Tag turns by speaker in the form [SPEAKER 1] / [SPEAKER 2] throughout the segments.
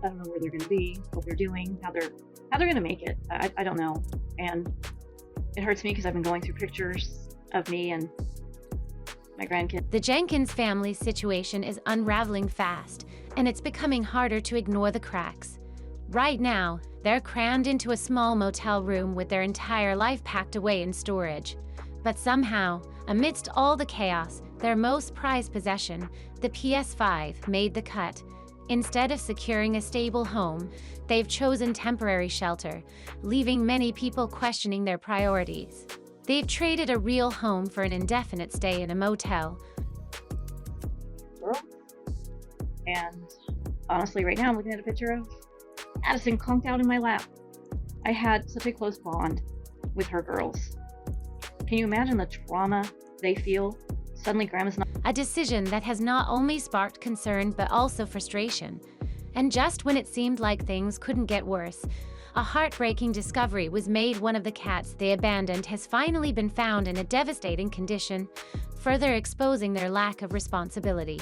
[SPEAKER 1] I don't know where they're going to be, what they're doing, how they're going to make it. I don't know. And it hurts me because I've been going through pictures of me and my grandkids.
[SPEAKER 2] The Jenkins family's situation is unraveling fast, and it's becoming harder to ignore the cracks. Right now, they're crammed into a small motel room with their entire life packed away in storage. But somehow, amidst all the chaos, their most prized possession, the PS5, made the cut. Instead of securing a stable home, they've chosen temporary shelter, leaving many people questioning their priorities. They've traded a real home for an indefinite stay in a motel.
[SPEAKER 1] And honestly, right now I'm looking at a picture of Addison conked out in my lap. I had such a close bond with her girls. Can you imagine the trauma they feel? Suddenly grandma's not.
[SPEAKER 2] A decision that has not only sparked concern but also frustration. And just when it seemed like things couldn't get worse, a heartbreaking discovery was made. One of the cats they abandoned has finally been found in a devastating condition, further exposing their lack of responsibility.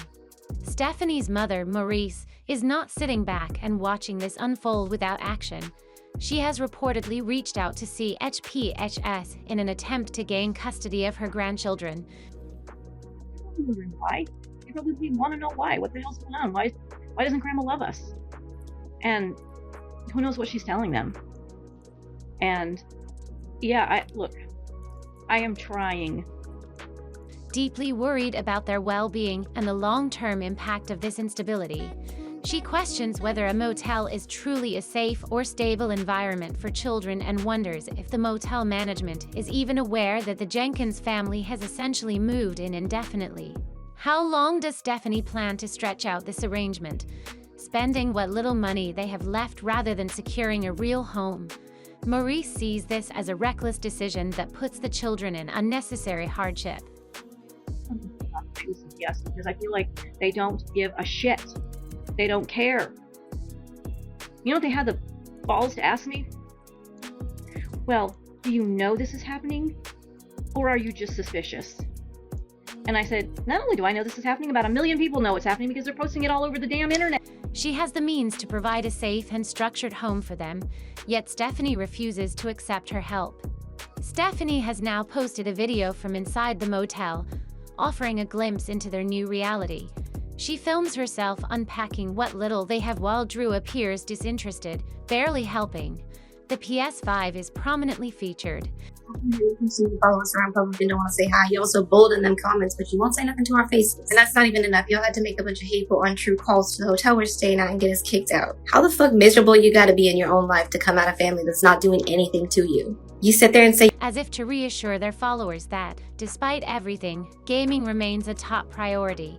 [SPEAKER 2] Stephanie's mother, Maurice, is not sitting back and watching this unfold without action. She has reportedly reached out to CHPHS in an attempt to gain custody of her grandchildren.
[SPEAKER 1] I'm wondering why. You probably want to know why. What the hell's going on? Why doesn't grandma love us? And who knows what she's telling them? And yeah, I am trying.
[SPEAKER 2] Deeply worried about their well-being and the long-term impact of this instability, she questions whether a motel is truly a safe or stable environment for children and wonders if the motel management is even aware that the Jenkins family has essentially moved in indefinitely. How long does Stephanie plan to stretch out this arrangement, spending what little money they have left rather than securing a real home? Maurice sees this as a reckless decision that puts the children in unnecessary hardship.
[SPEAKER 1] Yes, because I feel like they don't give a shit. They don't care. You know what they had the balls to ask me? Well, do you know this is happening? Or are you just suspicious? And I said, not only do I know this is happening, about 1 million people know it's happening because they're posting it all over the damn internet.
[SPEAKER 2] She has the means to provide a safe and structured home for them, yet Stephanie refuses to accept her help. Stephanie has now posted a video from inside the motel, offering a glimpse into their new reality. She films herself unpacking what little they have while Drew appears disinterested, barely helping. The PS5 is prominently featured.
[SPEAKER 3] You follow us around public and don't want to say hi. You also bold in them comments, but you won't say nothing to our faces. And that's not even enough. Y'all had to make a bunch of hateful, untrue calls to the hotel we're staying at and get us kicked out. How the fuck miserable you gotta be in your own life to come out of family that's not doing anything to you? You sit there and say,
[SPEAKER 2] as if to reassure their followers that, despite everything, gaming remains a top priority.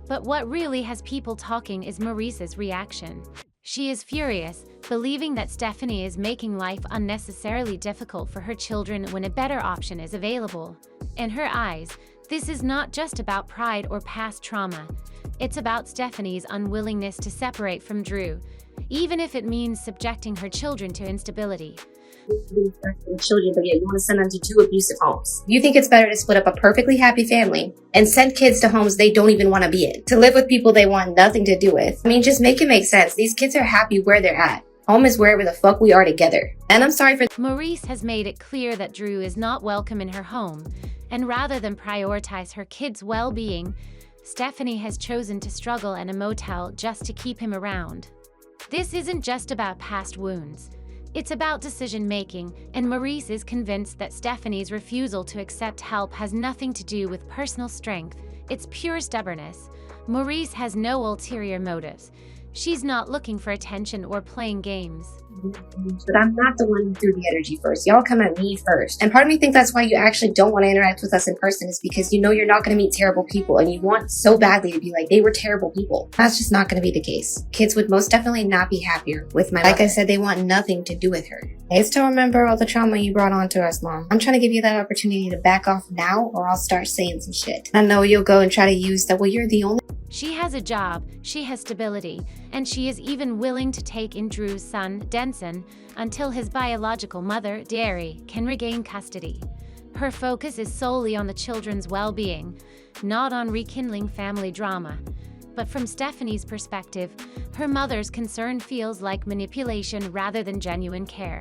[SPEAKER 2] But what really has people talking is Maurice's reaction. She is furious, believing that Stephanie is making life unnecessarily difficult for her children when a better option is available. In her eyes, this is not just about pride or past trauma. It's about Stephanie's unwillingness to separate from Drew, even if it means subjecting her children to instability.
[SPEAKER 3] Children, but yet you want to send them to 2 abusive homes. You think it's better to split up a perfectly happy family and send kids to homes they don't even want to be in, to live with people they want nothing to do with. I mean, just make it make sense. These kids are happy where they're at. Home is wherever the fuck we are together. And I'm sorry for—
[SPEAKER 2] Maurice has made it clear that Drew is not welcome in her home, and rather than prioritize her kids' well-being, Stephanie has chosen to struggle in a motel just to keep him around. This isn't just about past wounds. It's about decision-making, and Maurice is convinced that Stephanie's refusal to accept help has nothing to do with personal strength. It's pure stubbornness. Maurice has no ulterior motives. She's not looking for attention or playing games.
[SPEAKER 3] But I'm not the one who threw the energy first. Y'all come at me first. And part of me thinks that's why you actually don't want to interact with us in person, is because you know you're not going to meet terrible people and you want so badly to be like, they were terrible people. That's just not going to be the case. Kids would most definitely not be happier with my— like I said, they want nothing to do with her. I still remember all the trauma you brought on to us, Mom. I'm trying to give you that opportunity to back off now, or I'll start saying some shit. I know you'll go and try to use that, well, you're the only—
[SPEAKER 2] She has a job, she has stability, and she is even willing to take in Drew's son, Denson, until his biological mother, Derry, can regain custody. Her focus is solely on the children's well-being, not on rekindling family drama. But from Stephanie's perspective, her mother's concern feels like manipulation rather than genuine care.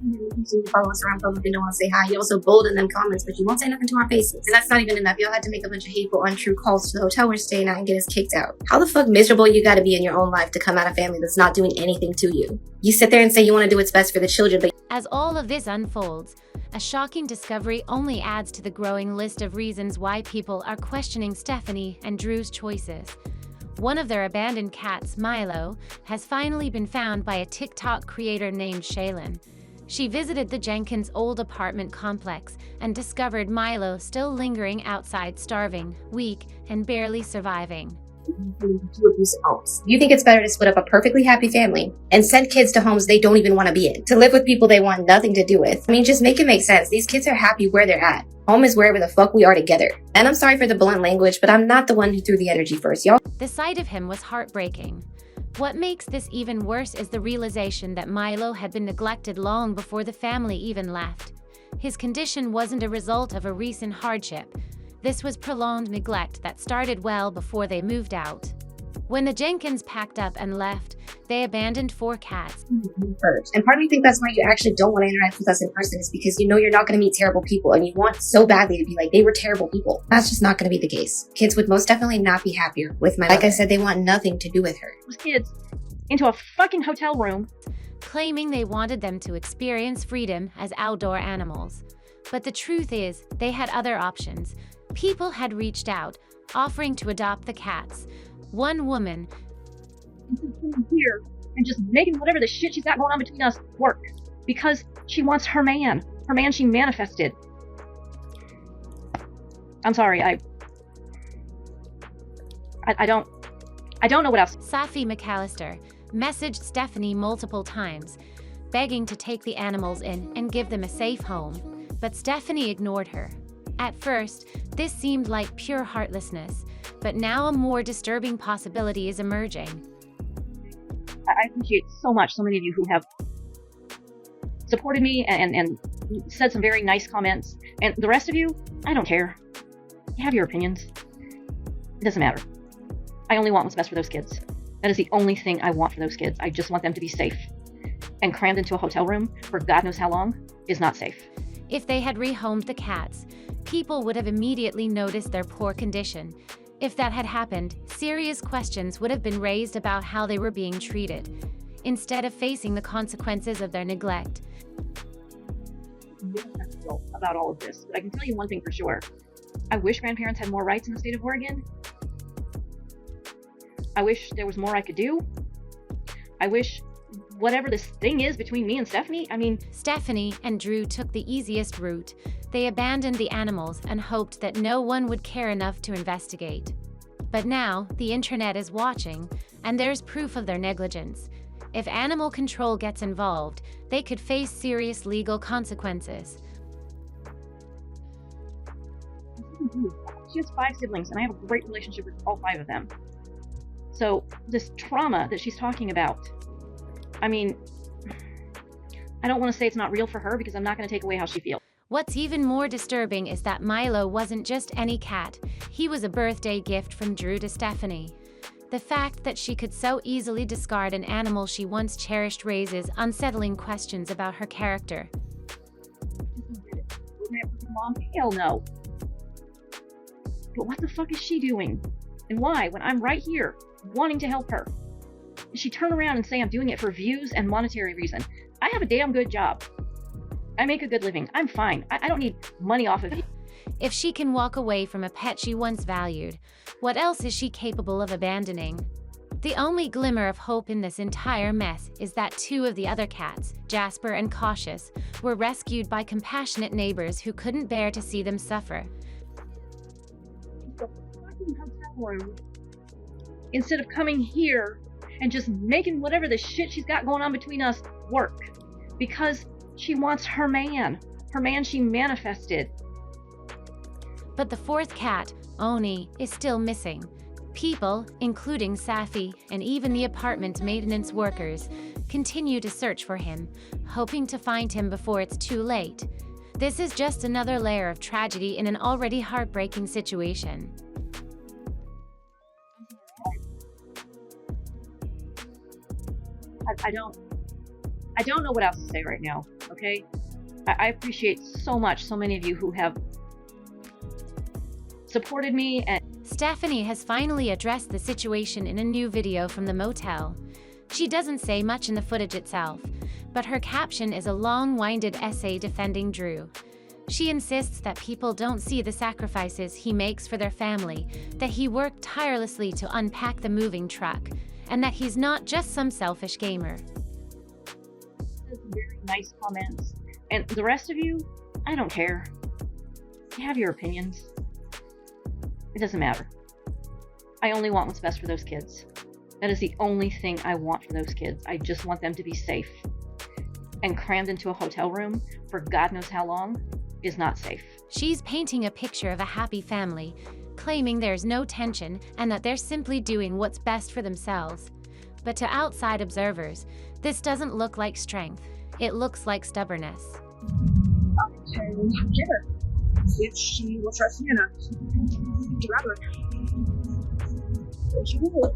[SPEAKER 3] You follow us around public and don't want to say hi. You're also bold in them comments, but you won't say nothing to our faces. And that's not even enough. Y'all had to make a bunch of hateful, untrue calls to the hotel we're staying at and get us kicked out. How the fuck miserable you gotta be in your own life to come out of family that's not doing anything to you? You sit there and say you want to do what's best for the children, but
[SPEAKER 2] As all of this unfolds, a shocking discovery only adds to the growing list of reasons why people are questioning Stephanie and Drew's choices. One of their abandoned cats, Milo, has finally been found by a TikTok creator named Shaylin. She visited the Jenkins' old apartment complex and discovered Milo still lingering outside, starving, weak, and barely surviving.
[SPEAKER 3] two abusive homes. You think it's better to split up a perfectly happy family and send kids to homes they don't even want to be in, to live with people they want nothing to do with? I mean, just make it make sense. These kids are happy where they're at. Home is wherever the fuck we are together. And I'm sorry for the blunt language, but I'm not the one who threw the energy first, y'all.
[SPEAKER 2] The sight of him was heartbreaking. What makes this even worse is the realization that Milo had been neglected long before the family even left. His condition wasn't a result of a recent hardship. This was prolonged neglect that started well before they moved out. When the Jenkins packed up and left, they abandoned 4 cats.
[SPEAKER 3] First. And part of me think that's why you actually don't want to interact with us in person, is because you know you're not going to meet terrible people and you want so badly to be like, they were terrible people. That's just not going to be the case. Kids would most definitely not be happier with my mother. Like I said, they want nothing to do with her.
[SPEAKER 1] Those kids into a fucking hotel room.
[SPEAKER 2] Claiming they wanted them to experience freedom as outdoor animals. But the truth is, they had other options. People had reached out, offering to adopt the cats. One woman
[SPEAKER 1] here and just making whatever the shit she's got going on between us work because she wants her man she manifested. I'm sorry, I don't know what else.
[SPEAKER 2] Safi McAllister messaged Stephanie multiple times, begging to take the animals in and give them a safe home, but Stephanie ignored her. At first, this seemed like pure heartlessness, but now a more disturbing possibility is emerging.
[SPEAKER 1] I appreciate so much so many of you who have supported me and said some very nice comments, and the rest of you, I don't care. You have your opinions. It doesn't matter. I only want what's best for those kids. That is the only thing I want for those kids. I just want them to be safe. And crammed into a hotel room for God knows how long is not safe.
[SPEAKER 2] If they had rehomed the cats, people would have immediately noticed their poor condition. If that had happened, serious questions would have been raised about how they were being treated, instead of facing the consequences of their neglect.
[SPEAKER 1] About all of this, but I can tell you one thing for sure. I wish grandparents had more rights in the state of Oregon. I wish there was more I could do. I wish whatever this thing is between me and Stephanie,
[SPEAKER 2] Stephanie and Drew took the easiest route. They abandoned the animals and hoped that no one would care enough to investigate. But now, the internet is watching, and there's proof of their negligence. If animal control gets involved, they could face serious legal consequences.
[SPEAKER 1] She has 5 siblings, and I have a great relationship with all 5 of them. So, this trauma that she's talking about, I don't want to say it's not real for her because I'm not going to take away how she feels.
[SPEAKER 2] What's even more disturbing is that Milo wasn't just any cat. He was a birthday gift from Drew to Stephanie. The fact that she could so easily discard an animal she once cherished raises unsettling questions about her character.
[SPEAKER 1] Mom, hell no. But what the fuck is she doing? And why, when I'm right here, wanting to help her? Does she turn around and say I'm doing it for views and monetary reason? I have a damn good job. I make a good living. I'm fine. I don't need money off of it.
[SPEAKER 2] If she can walk away from a pet she once valued, what else is she capable of abandoning? The only glimmer of hope in this entire mess is that 2 of the other cats, Jasper and Cautious, were rescued by compassionate neighbors who couldn't bear to see them suffer.
[SPEAKER 1] Instead of coming here and just making whatever the shit she's got going on between us work. Because she wants her man she manifested.
[SPEAKER 2] But the 4th cat, Oni, is still missing. People, including Safi and even the apartment maintenance workers, continue to search for him, hoping to find him before it's too late. This is just another layer of tragedy in an already heartbreaking situation.
[SPEAKER 1] I don't know what else to say right now, okay? I appreciate so many of you who have supported me. And
[SPEAKER 2] Stephanie has finally addressed the situation in a new video from the motel. She doesn't say much in the footage itself, but her caption is a long-winded essay defending Drew. She insists that people don't see the sacrifices he makes for their family, that he worked tirelessly to unpack the moving truck, and that he's not just some selfish gamer.
[SPEAKER 1] Very nice comments. And the rest of you, I don't care. You have your opinions. It doesn't matter. I only want what's best for those kids. That is the only thing I want for those kids. I just want them to be safe. And crammed into a hotel room for God knows how long is not safe.
[SPEAKER 2] She's painting a picture of a happy family, claiming there's no tension and that they're simply doing what's best for themselves. But to outside observers, this doesn't look like strength. It looks like stubbornness.
[SPEAKER 4] And get her. See if she will trust me enough to grab her. There she goes.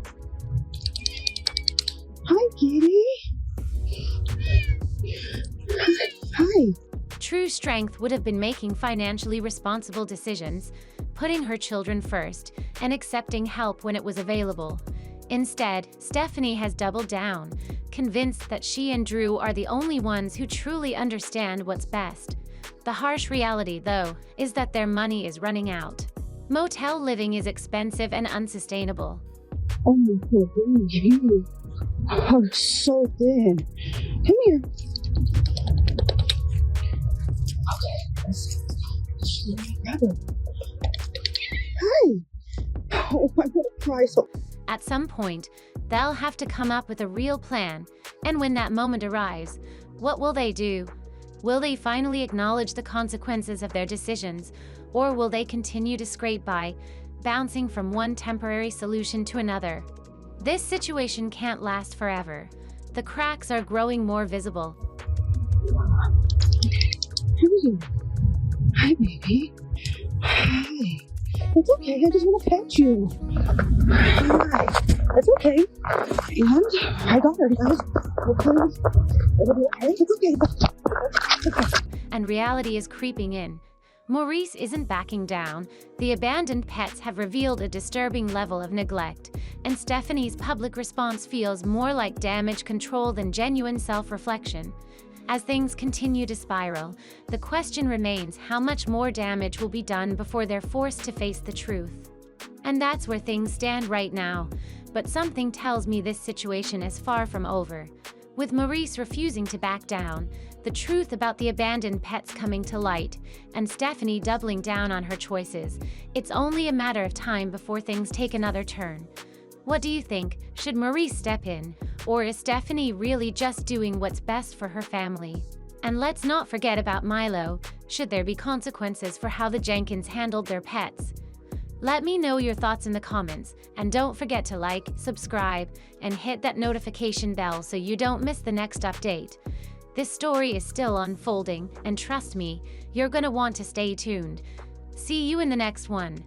[SPEAKER 4] Hi, kitty. Hi.
[SPEAKER 2] True strength would have been making financially responsible decisions, putting her children first, and accepting help when it was available. Instead, Stephanie has doubled down, convinced that she and Drew are the only ones who truly understand what's best. The harsh reality, though, is that their money is running out. Motel living is expensive and unsustainable.
[SPEAKER 4] Oh my God, you are so thin. Come here. Okay, let's grab her. Hi. Oh, I'm gonna cry so.
[SPEAKER 2] At some point, they'll have to come up with a real plan, and when that moment arrives, what will they do? Will they finally acknowledge the consequences of their decisions, or will they continue to scrape by, bouncing from one temporary solution to another? This situation can't last forever. The cracks are growing more visible.
[SPEAKER 4] Hi, baby. Hi. It's okay, I just want to pet you. Hi. It's okay. And I got her, guys. Okay. It'll be okay. It's okay.
[SPEAKER 2] And reality is creeping in. Maurice isn't backing down. The abandoned pets have revealed a disturbing level of neglect, and Stephanie's public response feels more like damage control than genuine self-reflection. As things continue to spiral, the question remains how much more damage will be done before they're forced to face the truth. And that's where things stand right now, but something tells me this situation is far from over. With Maurice refusing to back down, the truth about the abandoned pets coming to light, and Stephanie doubling down on her choices, it's only a matter of time before things take another turn. What do you think? Should Maurice step in? Or is Stephanie really just doing what's best for her family? And let's not forget about Milo. Should there be consequences for how the Jenkins handled their pets? Let me know your thoughts in the comments, and don't forget to like, subscribe, and hit that notification bell so you don't miss the next update. This story is still unfolding, and trust me, you're gonna want to stay tuned. See you in the next one.